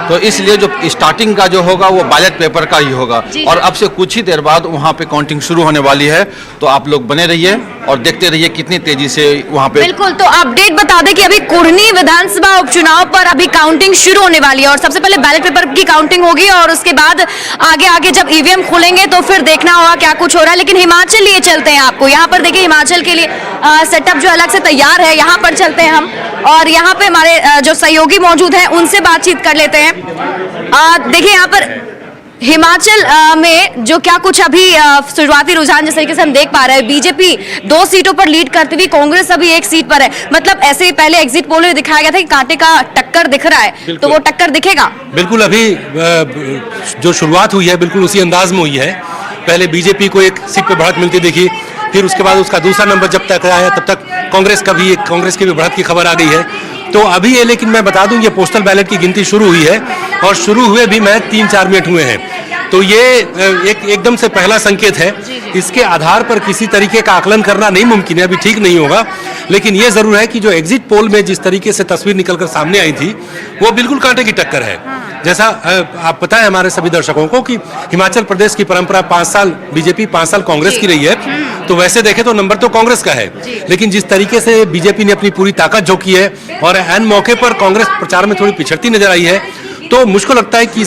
तो इसलिए जो स्टार्टिंग का जो होगा वो बैलेट पेपर का ही होगा और अब से कुछ ही देर बाद वहाँ पे काउंटिंग शुरू होने वाली है। तो आप लोग बने रहिए और देखते रहिए कितनी तेजी से वहाँ पे। बिल्कुल, तो अपडेट बता दें कि अभी कुढ़नी विधानसभा उपचुनाव पर अभी काउंटिंग शुरू होने वाली है और सबसे पहले बैलेट पेपर की काउंटिंग होगी और उसके बाद आगे जब ईवीएम खुलेंगे तो फिर देखना होगा क्या कुछ हो रहा है। लेकिन हिमाचल लिए चलते हैं आपको, यहाँ पर देखिए हिमाचल के लिए सेटअप जो अलग से तैयार है, यहाँ पर चलते हैं हम और यहाँ पे हमारे जो सहयोगी मौजूद हैं उनसे बातचीत कर लेते हैं। देखिए यहाँ पर हिमाचल में जो क्या कुछ अभी शुरुआती रुझान जिस तरीके से हम देख पा रहे हैं, बीजेपी 2 सीटों पर लीड करती हुई, कांग्रेस अभी 1 सीट पर है। मतलब ऐसे ही पहले एग्जिट पोल में दिखाया गया था कि कांटे का टक्कर दिख रहा है, तो वो टक्कर दिखेगा। बिल्कुल, अभी जो शुरुआत हुई है बिल्कुल उसी अंदाज में हुई है। पहले बीजेपी को 1 सीट पर बढ़त मिलती देखी, फिर उसके बाद उसका दूसरा नंबर जब तक आया तब तक कांग्रेस की भी बढ़त की खबर आ गई है। तो अभी ये, लेकिन मैं बता दूं ये पोस्टल बैलेट की गिनती शुरू हुई है और शुरू हुए भी मैं 3-4 मिनट हुए हैं। तो ये एकदम से पहला संकेत है। इसके आधार पर किसी तरीके का आकलन करना नहीं मुमकिन है, अभी ठीक नहीं होगा। लेकिन ये जरूर है कि जो एग्जिट पोल में जिस तरीके से तस्वीर निकलकर सामने आई थी वो बिल्कुल कांटे की टक्कर है। जैसा आप पता है हमारे सभी दर्शकों को कि हिमाचल प्रदेश की परंपरा 5 साल बीजेपी 5 साल कांग्रेस की रही है। तो वैसे देखें तो नंबर तो कांग्रेस का है, लेकिन जिस तरीके से बीजेपी ने अपनी पूरी ताकत झोंकी है और एन मौके पर कांग्रेस प्रचार में थोड़ी पिछड़ती नजर आई है, तो मुझको लगता है कि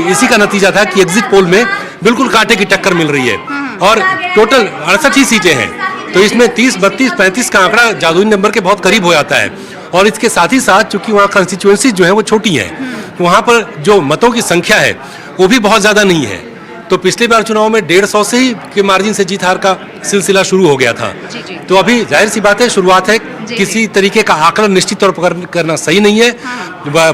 इसी का नतीजा था कि एग्जिट पोल में बिल्कुल कांटे की टक्कर मिल रही है। और टोटल 68 ही सीटें हैं, तो इसमें 30, 32, 35 का आंकड़ा जादुई नंबर के बहुत करीब हो जाता है। और इसके साथ ही साथ चूंकि वहाँ कंस्टिट्यूएंसी जो है वो छोटी है, वहाँ पर जो मतों की संख्या है वो भी बहुत ज्यादा नहीं है। तो पिछली बार चुनाव में 150 से ही के मार्जिन से जीत हार का सिलसिला शुरू हो गया था। तो अभी जाहिर सी बात है शुरुआत है, किसी तरीके का आकलन निश्चित तौर पर करना सही नहीं है।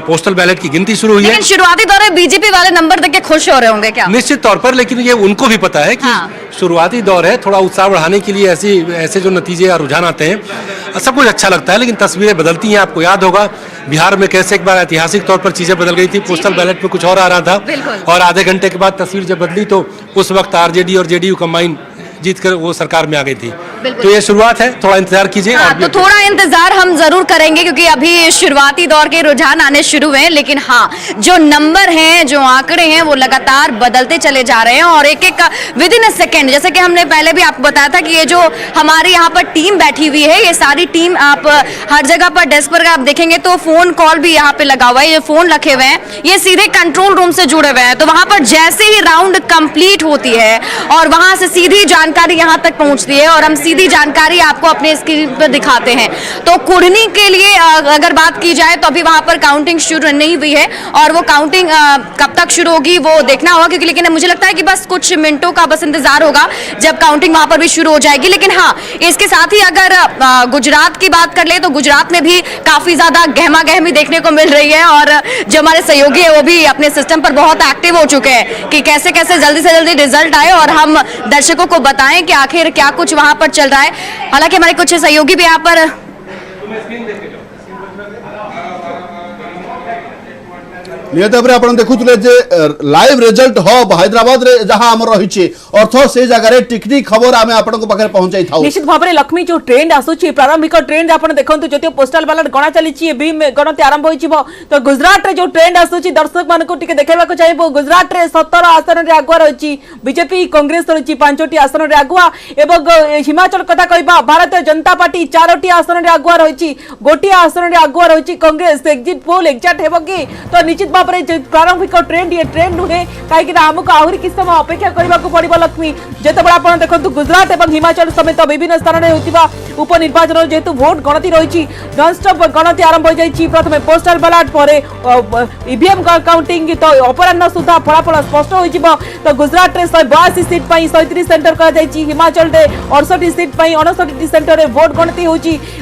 पोस्टल बैलेट की गिनती शुरू हुई है। शुरुआती दौर में बीजेपी वाले नंबर देख के खुश हो रहे होंगे क्या? निश्चित तौर पर, लेकिन ये उनको भी पता है कि शुरुआती दौर है, थोड़ा उत्साह बढ़ाने के लिए ऐसे जो नतीजे या रुझान आते हैं सब कुछ अच्छा लगता है, लेकिन तस्वीरें बदलती हैं। आपको याद होगा बिहार में कैसे एक बार ऐतिहासिक तौर पर चीजें बदल गई थी, पोस्टल बैलेट में कुछ और आ रहा था और आधे घंटे के बाद तस्वीर जब बदली तो उस वक्त आरजेडी और जेडीयू कंबाइन जीतकर वो सरकार में आ गई थी। तो ये शुरुआत है, थोड़ा इंतजार कीजिए। तो थोड़ा इंतजार हम जरूर करेंगे क्योंकि अभी शुरुआती दौर के रुझान आने शुरू हुए हैं। लेकिन हाँ, जो नंबर हैं, जो आंकड़े हैं वो लगातार बदलते चले जा रहे हैं और एक विदिन अ सेकेंड, जैसे कि हमने पहले भी आपको बताया था कि ये जो हमारी यहाँ पर टीम बैठी हुई है, ये सारी टीम आप हर जगह पर डेस्क पर आप देखेंगे तो फोन कॉल भी यहाँ पे लगा हुआ है। ये फोन रखे हुए हैं, ये सीधे कंट्रोल रूम से जुड़े हुए हैं। तो वहां पर जैसे ही राउंड कंप्लीट होती है और वहां से सीधी जानकारी यहाँ तक पहुंचती है और हम सीधी जानकारी आपको अपने स्क्रीन पर दिखाते हैं। तो कुढ़नी के लिए अगर बात की जाए तो अभी वहां पर काउंटिंग शुरू नहीं हुई है और वो काउंटिंग कब तक शुरू होगी वो देखना होगा, क्योंकि लेकिन मुझे लगता है कि बस कुछ मिनटों का बस इंतजार होगा जब काउंटिंग वहां पर भी शुरू हो जाएगी। लेकिन हाँ, इसके साथ ही अगर गुजरात की बात कर ले तो गुजरात में भी काफी ज्यादा गहमा गहमी देखने को मिल रही है और जो हमारे सहयोगी है वो भी अपने सिस्टम पर बहुत एक्टिव हो चुके हैं कि कैसे कैसे जल्दी से जल्दी रिजल्ट आए और हम दर्शकों को बताएं कि आखिर क्या कुछ वहां पर चल रहा है। हालांकि हमारे कुछ सहयोगी भी यहाँ पर निहत भाव आप देखुले जे लाइव रिजल्ट हब हैदराबाद रे जहां हमर रही अर्थ से जगह टिकनी खबर आम आप पहुंचाई था। निश्चित भाव में लक्ष्मी जो ट्रेंड आसूची प्रारंभिक ट्रेंड आप देखो जो पोस्टल बैलेट गणा चली गणति आरंभ हो तो गुजरात रे जो ट्रेंड आसूची दर्शक मान को देखा चाहिए। गुजरात रे 17 आसन रे आगुआ रही बीजेपी कांग्रेस रही 5टी आसन रे आगुआ एवं हिमाचल कथा कहबा भारतीय जनता पार्टी 4टी आसन रे आगुआ रही, गोटे आसन रे आगुआ रही कांग्रेस। एग्जिट पोल एग्जैक्ट हेबो कि तो निश्चित भाव प्रारंभिक ट्रेंड ये ट्रेंड नुहे कहीं आमको आहरी किस समय अपेक्षा करने को पड़ो। लक्ष्मी जिते बड़ा देखो गुजरात और हिमाचल समेत विभिन्न स्थान में होता उपनिर्वाचन जेहेतु भोट गणति रही नॉनस्टॉप गणति आरंभ हो जाए। प्रथम पोस्टल बैलेट पर ईवीएम काउंटिंग तो अपराह सुधा फलाफल स्पष्ट हो। तो गुजरात में 182 सीट 133 सेंटर कर हिमाचल में 68 सीट 59 सेंटर में भोट गणति हो।